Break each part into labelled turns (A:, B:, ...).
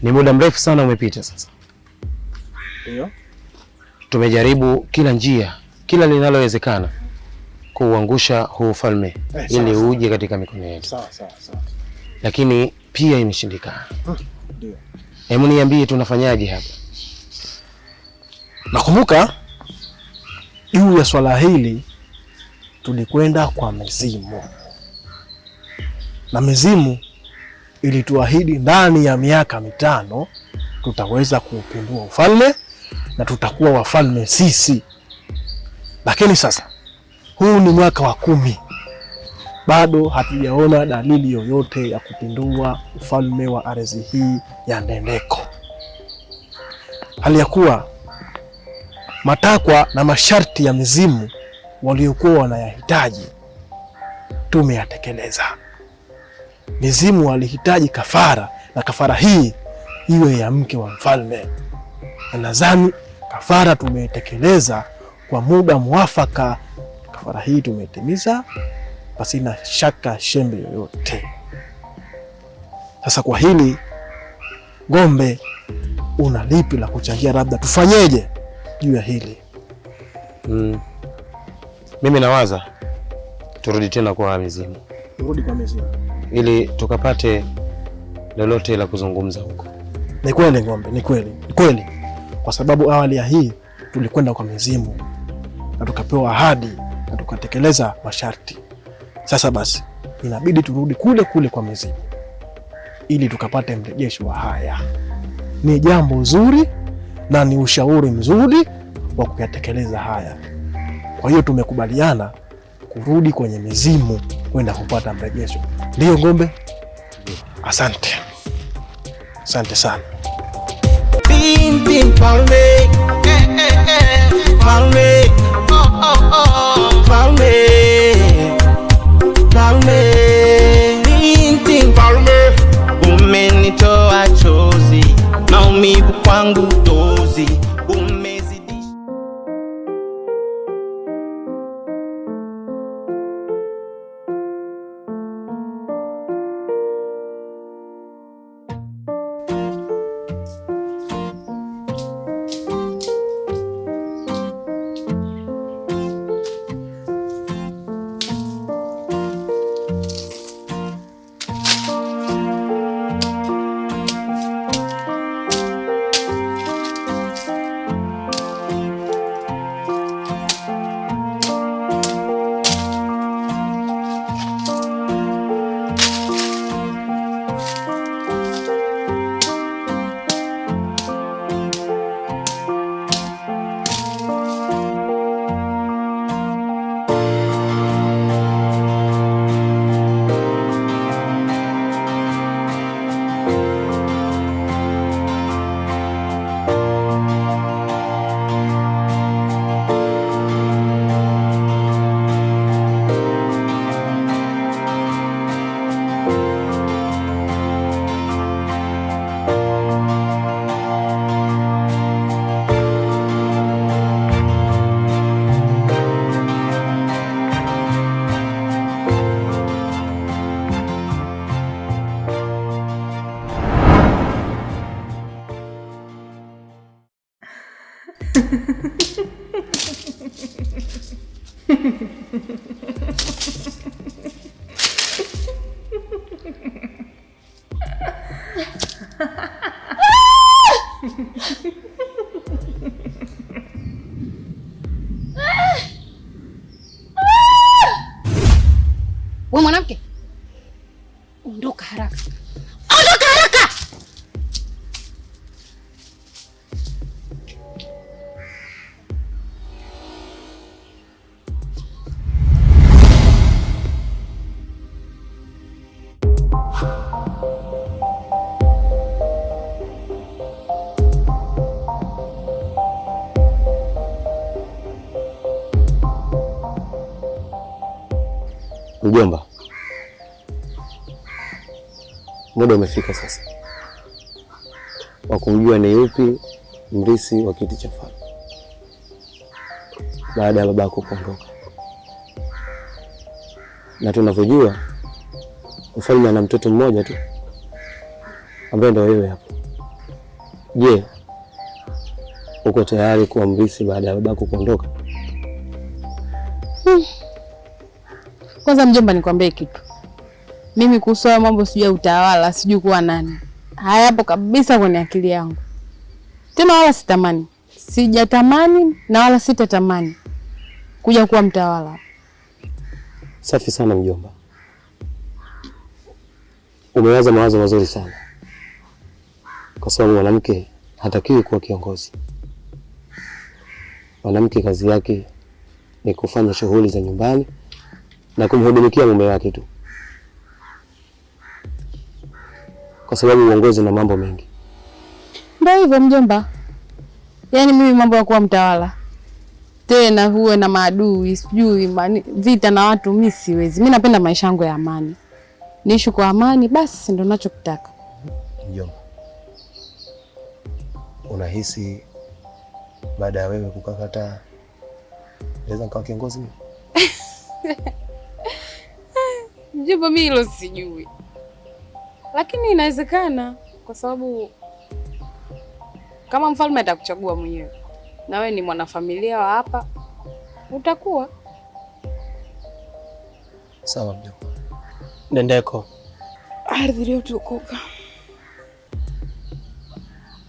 A: Ni muda mrefu sana umepita sasa.
B: Ndio.
A: Tumejaribu kila njia, kila linalowezekana kuuangusha huu ufalme ili uje katika mikono yetu.
B: Sawa.
A: Lakini pia imeshindikana.
B: Ndio.
A: Hebu niambie tunafanyaje hapa?
B: Nakumbuka juu ya swala hili tulikwenda kwa mizimu. Na mizimu ilituahidi ndani ya miaka 5 tutaweza kuupindua ufalme na tutakuwa wafalme sisi. Lakini sasa huu ni mwaka wa 10. Bado hatujaona dalili yoyote ya kupindua ufalme wa ardhi hii ya Ndendeko. Hali ya kuwa matakwa na masharti ya mizimu waliokuwa wanayahitaji tumeyatekeleza. Mizimu walihitaji kafara, na kafara hii iwe ya mke wa mfalme. Na nadhani kafara tumeitekeleza kwa muda mwafaka. Kafara hii tumetimiza pasina shaka shembe yoyote. Sasa kwa hili Ng'ombe, una lipi la kuchangia? Labda tufanyeje juu ya hili?
A: Mimi nawaza turudi tena kwa mizimu.
B: Turudi kwa mizimu
A: ili tukapate lolote la kuzungumza huko.
B: Ni kweli Ng'ombe, ni kweli. Kwa sababu awali ya hii tulikwenda kwa mizimu na tukapewa ahadi na tukatekeleza masharti. Sasa basi inabidi turudi kule kwa mizimu ili tukapate mrejesho wa haya. Ni jambo zuri na ni ushauri mzuri wa kuyatekeleza haya. Kwa hiyo tumekubaliana kurudi kwenye mizimu kwenda kupata mrejesho. Ndio Ng'ombe? Asante sana. Binti mfalme, mfalme, mfalme, mfalme, binti mfalme, umenitoa chozi, maumivu kwangu dozi, umezidi.
C: Wewe mwanamke, ondoka haraka. Ondoka haraka.
A: Mjomba, muda umefika sasa wa kumjua ni yupi mrithi wa kiti cha falme baada ya babako kuondoka. Na tunavyojua ufalme ana mtoto mmoja tu ambaye ndio wewe hapo. Je, uko tayari kuwa mrithi baada ya babako kuondoka?
D: Kwanza mjomba, nikwambie kitu. Mimi kuhusu haya mambo sijui utawala, sijui kuwa nani, hayapo kabisa kwenye akili yangu. Tena wala sitamani. Sijatamani na wala sitatamani kuja kuwa mtawala.
A: Safi sana mjomba. Umewaza mawazo mazuri sana. Kwa sababu mwanamke hatakiwi kuwa kiongozi. Mwanamke kazi yake ni kufanya shughuli za nyumbani na kumhudumikia mume wake tu. Kwa sababu uongozi na mambo mengi.
D: Ndio hivyo mjomba. Yaani mimi mambo ya kuwa mtawala tena huwe na maadui, sijui vita na watu, mimi siwezi. Mimi napenda maisha yangu ya amani. Niishi kwa amani, basi ndio ninachokitaka.
A: Mjomba, unahisi baada ya wewe kukakataa naweza nikawa kiongozi mimi?
D: Mjomba, mimi hilo sijui. Lakini inawezekana kwa sababu kama mfalme atakuchagua mwenyewe na wewe ni mwanafamilia wa hapa, utakuwa
A: sawa. Mjomba.
B: Ndendeko,
E: ardhi iliyotukuka.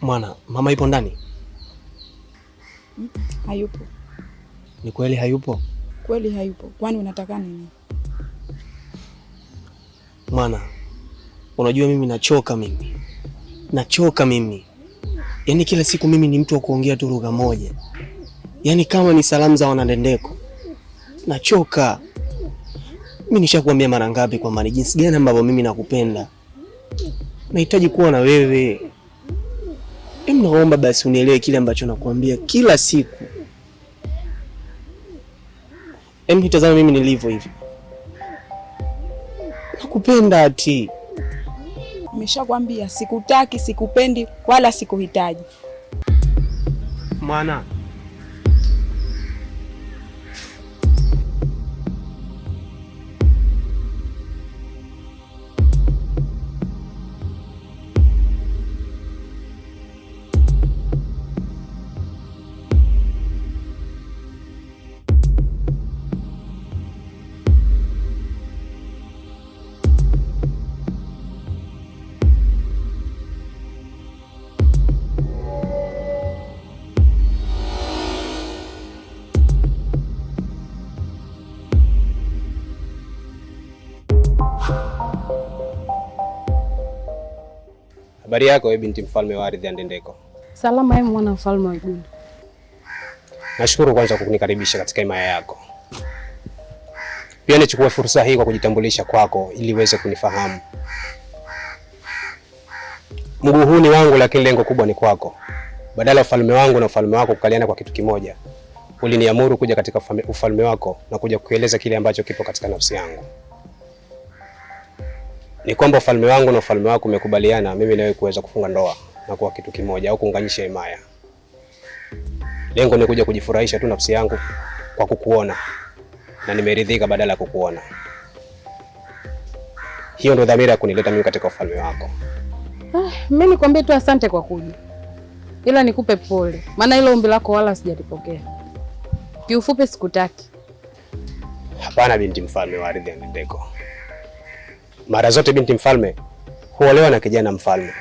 B: Mwana, mama ipo ndani?
E: Hayupo.
B: Ni kweli hayupo?
E: Kweli hayupo. Kwani unataka nini?
B: Mwana, unajua mimi nachoka mimi. Yaani kila siku mimi ni mtu wa kuongea tu lugha moja. Yaani kama ni salamu za wanandendeko. Nachoka. Mimi nishakuambia mara ngapi kwamba ni jinsi gani ambavyo mimi nakupenda. Nahitaji kuwa na wewe. Naomba basi unielewe kile ambacho nakuambia kila siku. Nitazame mimi nilivyo hivi. Nakupenda ati.
E: Nimeshakwambia sikutaki, sikupendi wala sikuhitaji.
B: Mwana.
F: Habari yako wewe binti mfalme wa ardhi ya Ndendeko?
D: Salama wewe mwana mfalme wa Igulu.
F: Nashukuru kwanza kwa kunikaribisha katika himaya yako. Pia nichukue fursa hii kwa kujitambulisha kwako ili uweze kunifahamu. Mguu huu ni wangu, lakini lengo kubwa ni kwako. Badala ufalme wangu na ufalme wako kukaliana kwa kitu kimoja, uliniamuru kuja katika ufalme wako na kuja kueleza kile ambacho kipo katika nafsi yangu. Ni kwamba ufalme wangu na ufalme wako umekubaliana mimi na wewe kuweza kufunga ndoa na kuwa kitu kimoja au kuunganisha himaya. Lengo ni kuja kujifurahisha tu nafsi yangu kwa kukuona na nimeridhika badala ya kukuona. Hiyo ndio dhamira ya kunileta mimi katika ufalme wako.
D: Mimi nikwambie tu asante kwa kuja. Ila nikupe pole, maana hilo ombi lako wala sijalipokea. Kiufupi sikutaki.
F: Hapana binti mfalme wa ardhi ya Ndendeko. Mara zote binti mfalme huolewa na kijana mfalme.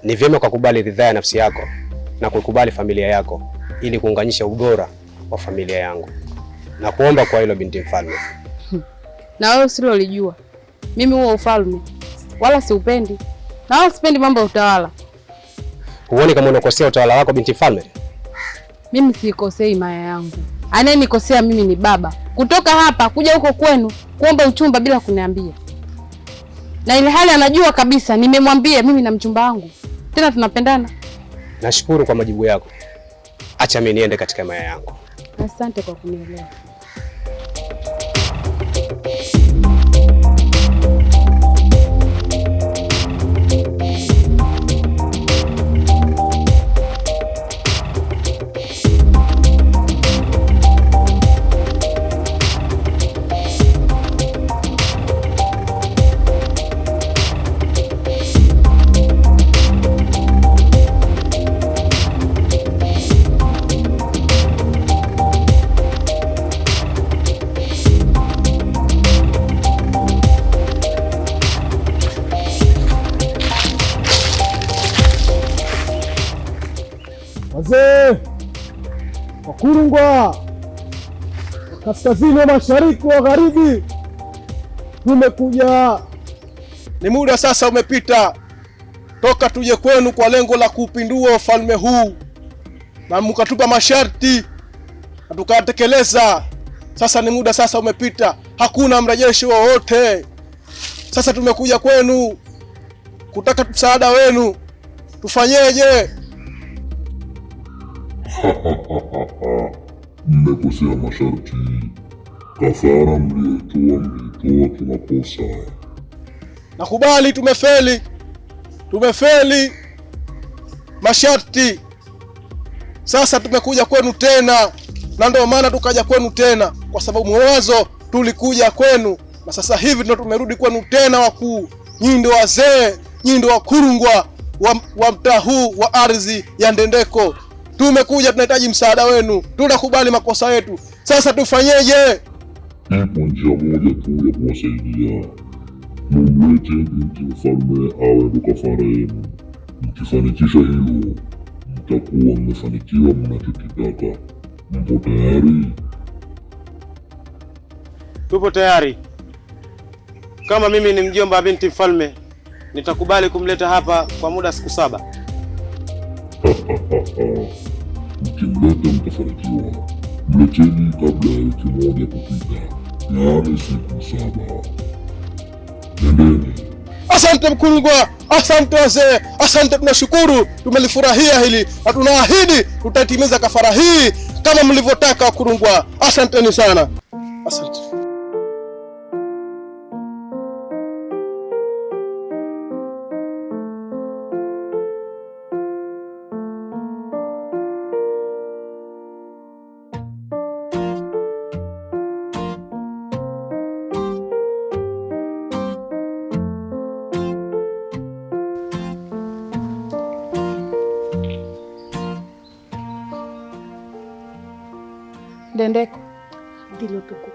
F: Ni vyema kukubali ridhaa ya nafsi yako na kukubali familia yako ili kuunganisha ubora wa familia yangu. Na kuomba kwa hilo binti mfalme.
D: Na wewe usilolijua. Mimi huo ufalme wala siupendi. Na wala sipendi mambo ya utawala.
F: Huoni kama unakosea utawala wako binti mfalme?
D: Mimi sikosei himaya yangu. Anayenikosea mimi ni baba. Kutoka hapa kuja huko kwenu kuomba uchumba bila kuniambia. Na ile hali anajua kabisa nimemwambia mimi na mchumba wangu. Tena tunapendana.
F: Nashukuru kwa majibu yako. Acha mimi niende katika himaya yangu.
D: Asante kwa kunielewa.
B: Wazee Wakurungwa, kaskazini wa mashariki wa magharibi, tumekuja. Ni muda sasa umepita toka tuje kwenu kwa lengo la kuupindua ufalme huu, na mkatupa masharti na tukayatekeleza. Sasa ni muda sasa umepita, hakuna mrejesho wowote. Sasa tumekuja kwenu kutaka msaada wenu, tufanyeje?
G: Mmekosea masharti. Kafara mlioitoa kimakosa.
B: Nakubali, tumefeli masharti. Sasa tumekuja kwenu tena, na ndio maana tukaja kwenu tena, kwa sababu mwanzo tulikuja kwenu na sasa hivi ndio tumerudi kwenu tena. Wakuu, nyinyi ndio wazee, nyinyi ndio Wakurungwa wa mtaa huu wa ardhi ya Ndendeko. Tumekuja, tunahitaji msaada wenu, tunakubali makosa yetu. Sasa tufanyeje?
G: Ipo njia moja tu ya kuwasaidia. Mumlete binti mfalme awe ndo kafara yenu. Mkifanikisha hilo, mtakuwa mmefanikiwa mnachokitaka. Mpo tayari?
A: Tupo tayari. Kama mimi ni mjomba wa binti mfalme, nitakubali kumleta hapa kwa muda siku 7.
G: Mkimleta mtafanikiwa. Mleteni kabla ya wiki moja kupita, yaani siku 7. Nendeni.
B: Asante Mkurungwa, asante wazee, asante, tunashukuru, tumelifurahia hili na tunaahidi tutatimiza kafara hii kama mlivyotaka Wakurungwa. Asanteni sana. Asante.
D: Ndendeko,
C: Ndilo tukupe.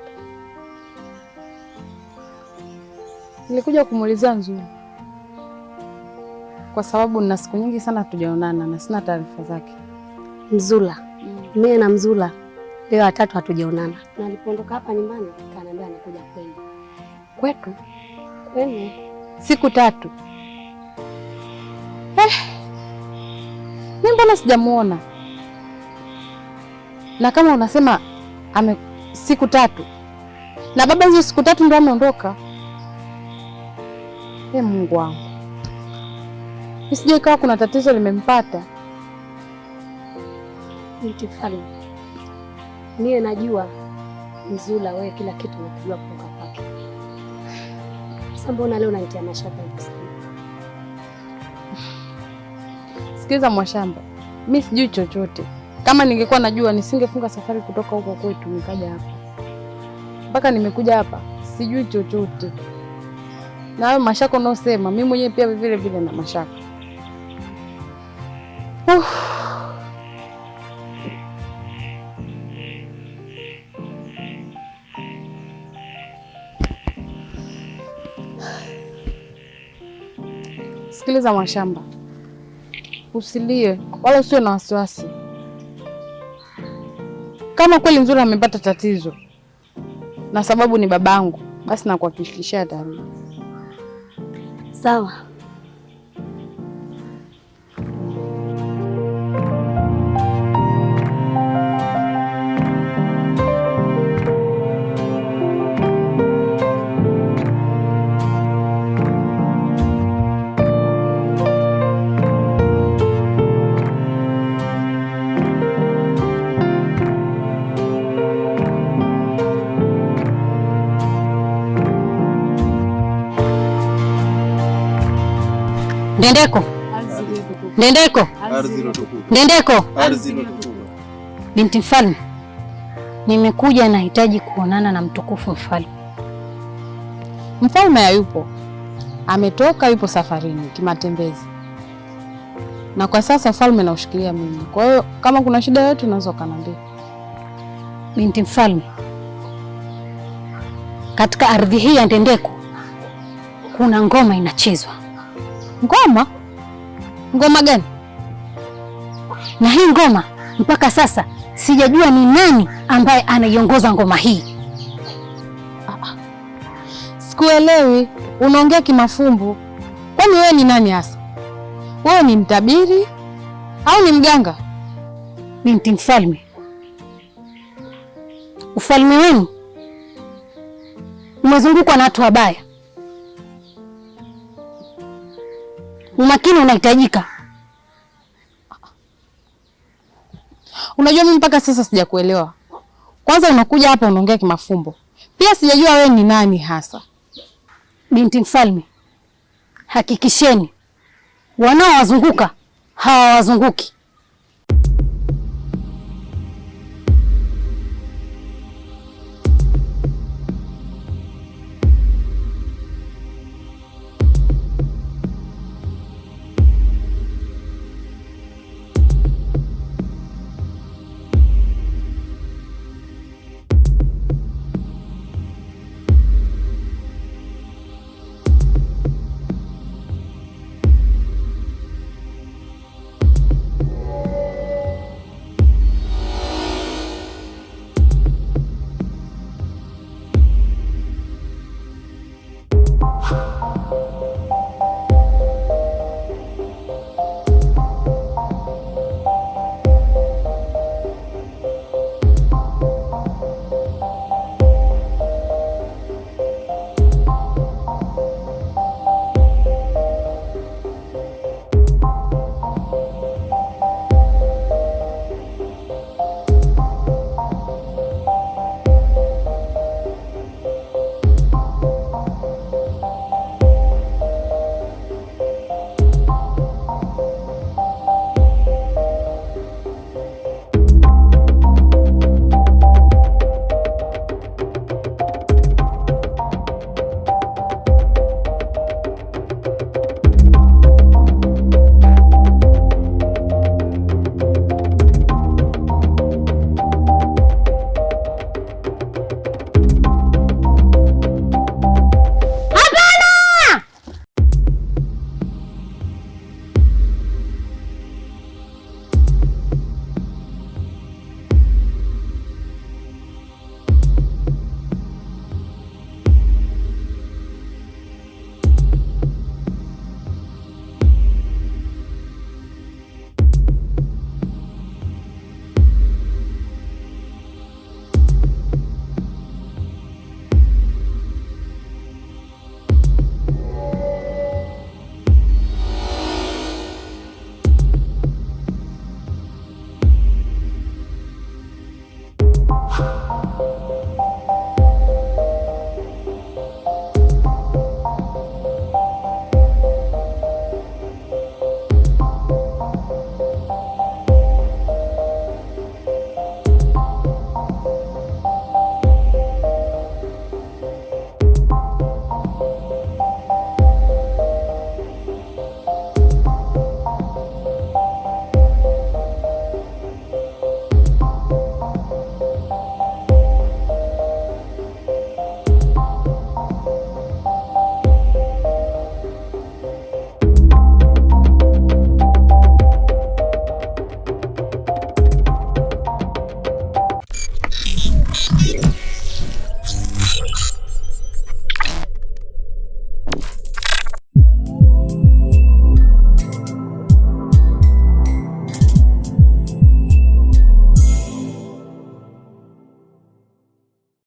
D: nilikuja kumuulizia Nzuri kwa sababu nina siku nyingi sana hatujaonana na sina taarifa zake.
C: Mzula. Mimi na Mzula leo watatu hatujaonana. Na alipoondoka hapa nyumbani kaniambia anakuja kwenu. Kwetu? Kwenu?
D: Siku 3. Mimi mbona sijamuona? Na kama unasema siku 3 na baba hizo siku 3 ndio ameondoka. Mungu wangu, nisije kawa kuna tatizo limempata.
C: Binti mfalme, mie najua Mzula, wewe kila kitu unakijua kutoka kwake. Sasa mbona leo unanitia mashaka hivi sana?
D: Sikiza Mwashamba, mimi sijui chochote. Kama ningekuwa najua nisingefunga safari kutoka huko kwetu nikaja hapa. Mpaka nimekuja hapa sijui chochote. Na wewe mashaka unaosema, mimi mwenyewe pia vile vile na mashaka. Sikiliza Mwashamba, usilie wala usiwe na wasiwasi. Kama kweli Nzuri amepata tatizo na sababu ni babangu, basi nakuhakikishia atarudi.
C: Sawa.
D: Ndendeko. Ndendeko. Ndendeko.
H: Binti mfalme, nimekuja nahitaji kuonana na mtukufu mfalme.
D: Mfalme hayupo. Ametoka, yupo safarini kimatembezi. Na kwa sasa mfalme naushikilia mimi. Kwa hiyo kama kuna shida yoyote unaweza kuniambia.
H: Binti mfalme, katika ardhi hii ya Ndendeko kuna ngoma inachezwa.
D: Ngoma? Ngoma gani?
H: Na hii ngoma mpaka sasa sijajua ni nani ambaye anaiongoza ngoma hii.
D: Sikuelewi, unaongea kimafumbo. Kwani wewe ni nani hasa? Wewe ni mtabiri au ni mganga?
H: Binti mfalme, ufalme wenu umezungukwa na watu wabaya. Umakini unahitajika.
D: Unajua mimi mpaka sasa sijakuelewa. Kwanza unakuja hapa unaongea kimafumbo. Pia sijajua wewe ni nani hasa.
H: Binti mfalme, hakikisheni wanaowazunguka hawawazunguki.